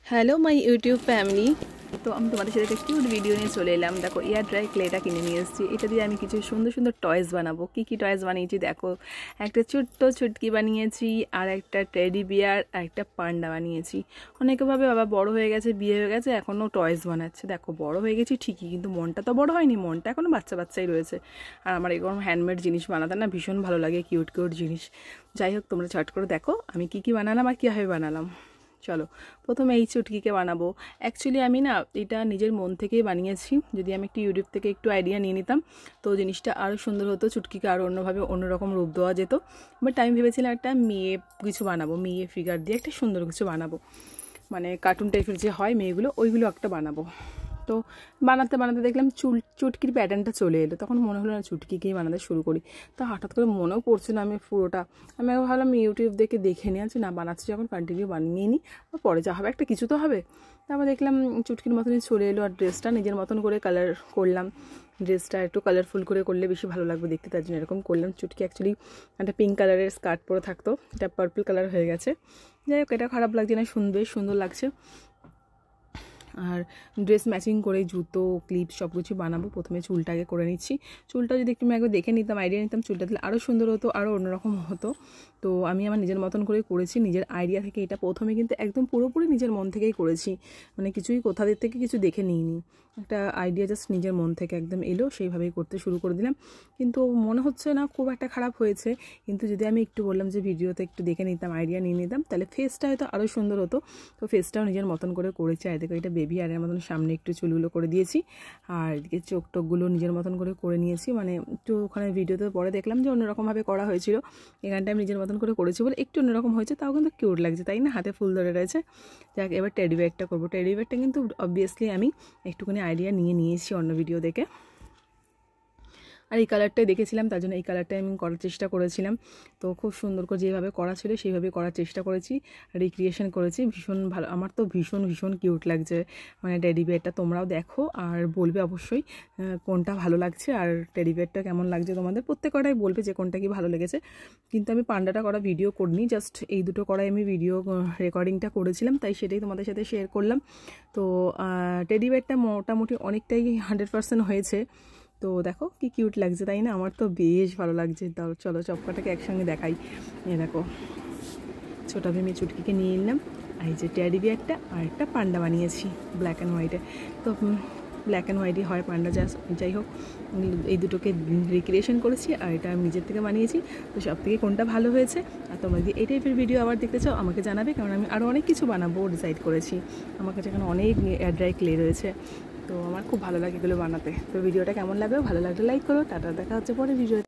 Hello my YouTube family. तो আমি তোমাদের সাথে একটা কিউট ভিডিও নিয়ে চলে এলাম। দেখো এয়ার ড্রাই ক্লেটা কিনে নিয়ে এসেছি। এটা দিয়ে আমি কিছু সুন্দর সুন্দর টয়েস বানাবো। কি কি টয়েস বানিয়েছি দেখো। একটা ছোট্ট চুটকি বানিয়েছি, আর একটা টেডি বিয়ার, আর একটা পান্ডা বানিয়েছি। অনেকে ভাবে বাবা বড় হয়ে গেছে, বিয়ে হয়ে গেছে, এখনও টয়েস বানাচ্ছে। দেখো বড় হয়ে গেছি ঠিকই, কিন্তু মনটা তো বড় হয়নি, মনটা এখনও বাচ্চা বাচ্চাই রয়েছে। আর আমার এরকম হ্যান্ডমেড জিনিস বানাতে না ভীষণ ভালো লাগে, কিউট কিউট জিনিস। যাই হোক, তোমরা চট করে দেখো আমি কি কি বানালাম আর কীভাবে বানালাম। চলো প্রথমে এই চুটকিকে বানাবো। অ্যাকচুয়ালি আমি না এটা নিজের মন থেকেই বানিয়েছি। যদি আমি একটু ইউটিউব থেকে একটু আইডিয়া নিয়ে নিতাম তো জিনিসটা আরও সুন্দর হতো, চুটকিকে আরও অন্যভাবে অন্যরকম রূপ দেওয়া যেত। বাট আমি ভেবেছিলাম একটা মেয়ে কিছু বানাবো, মেয়ে ফিগার দিয়ে একটা সুন্দর কিছু বানাবো, মানে কার্টুন টাইপের যে হয় মেয়েগুলো, ওইগুলো একটা বানাবো। তো বানাতে বানাতে দেখলাম চুটকির প্যাটার্নটা চলে এলো। তখন মনে হলো না চুটকিকেই বানাতে শুরু করি। তো হঠাৎ করে মনেও পড়ছে না আমি পুরোটা। আমি ভাবলাম ইউটিউব দেখে নিয়ে আছি, না বানাচ্ছি যখন কন্টিনিউ বানিয়ে নিই, পরে যা হবে একটা কিছু তো হবে। তারপর দেখলাম চুটকির মতনই চলে এলো। আর ড্রেসটা নিজের মতন করে কালার করলাম। ড্রেসটা একটু কালারফুল করে করলে বেশি ভালো লাগবে দেখতে, তার জন্য এরকম করলাম। চুটকি অ্যাকচুয়ালি একটা পিঙ্ক কালারের স্কার্ট পরে থাকতো, এটা পার্পল কালার হয়ে গেছে। যাই হোক, এটা খারাপ লাগছে না, বেশ সুন্দর লাগছে। আর ড্রেস ম্যাচিং করে জুতো ক্লিপ সব কিছু বানাবো। প্রথমে চুলটাকে করে নিচ্ছি। চুলটা যদি একটু আমি একবার দেখে নিতাম, আইডিয়া নিতাম, চুলটা দিলে আরও সুন্দর হতো, আরও অন্যরকম হতো। তো আমি আমার নিজের মতন করে করেছি, নিজের আইডিয়া থেকে। এটা প্রথমে কিন্তু একদম পুরোপুরি নিজের মন থেকেই করেছি, মানে কিছুই কোথাদের থেকে কিছু দেখে নিইনি। একটা আইডিয়া জাস্ট নিজের মন থেকে একদম এলো, সেইভাবেই করতে শুরু করে দিলাম। কিন্তু মনে হচ্ছে না খুব একটা খারাপ হয়েছে। কিন্তু যদি আমি একটু বললাম যে ভিডিওতে একটু দেখে নিতাম, আইডিয়া নিয়ে নিতাম, তাহলে ফেসটা হয়তো আরও সুন্দর হতো। তো ফেসটাও নিজের মতন করে করেছি। আর দেখো এটা বেবি আরের মতন সামনে একটু চুলগুলো করে দিয়েছি, আর এদিকে চোখ টোকগুলো নিজের মতন করে নিয়েছি। মানে একটু ওখানে ভিডিওতে পরে দেখলাম যে অন্যরকমভাবে করা হয়েছিল, এখানটা আমি নিজের মতন করে করেছি বলে একটু অন্যরকম হয়েছে, তাও কিন্তু কিউট লাগছে, তাই না? হাতে ফুল ধরে রয়েছে। যাক, এবার টেডি ব্যাগটা করবো। টেডি ব্যাগটা কিন্তু অবভিয়াসলি আমি একটুখানি আইডিয়া নিয়ে নিয়েছি অন্য ভিডিও দেখে। আর এই কালারটাই দেখেছিলাম, তার জন্য এই কালারটাই আমি করার চেষ্টা করেছিলাম। তো খুব সুন্দর করে যেভাবে করা ছিল সেইভাবে করার চেষ্টা করেছি, রিক্রিয়েশন করেছি। ভীষণ ভালো, আমার তো ভীষণ ভীষণ কিউট লাগছে মানে টেডি বিয়ারটা। তোমরাও দেখো আর বলবে অবশ্যই কোনটা ভালো লাগছে আর টেডি বিয়ারটা কেমন লাগছে তোমাদের। প্রত্যেকটাই বলবে যে কোনটা কি ভালো লেগেছে। কিন্তু আমি পান্ডাটা করা ভিডিও করিনি, জাস্ট এই দুটো করাই আমি ভিডিও রেকর্ডিংটা করেছিলাম, তাই সেটাই তোমাদের সাথে শেয়ার করলাম। তো টেডি বিয়ারটা মোটামুটি অনেকটাই 100% হয়েছে। তো দেখো কি কিউট লাগছে, তাই না? আমার তো বেশ ভালো লাগছে। তাও চলো সবকটাকে একসঙ্গে দেখাই। দেখো ছোটো ভেমে চুটকিকে নিয়ে নিলাম। এই যে টেডি বিয়ারটা আর একটা পান্ডা বানিয়েছি ব্ল্যাক অ্যান্ড হোয়াইটে। তো ব্ল্যাক অ্যান্ড হোয়াইটই হয় পান্ডা, যাই হোক এই দুটোকে রিক্রিয়েশন করেছি, আর এটা আমি নিজের থেকে বানিয়েছি। তো সব থেকে কোনটা ভালো হয়েছে, আর তোমরা যদি এই টাইপের ভিডিও আবার দেখতে চাও আমাকে জানাবে, কারণ আমি আরও অনেক কিছু বানাবো ডিসাইড করেছি। আমার কাছে এখানে অনেক এয়ার ড্রাই ক্লে রয়েছে, তো আমার খুব ভালো লাগে এগুলো বানাতে। তো ভিডিওটা কেমন লাগবে, ভালো লাগলে লাইক করো। টাটা, দেখা হচ্ছে পরে ভিডিও।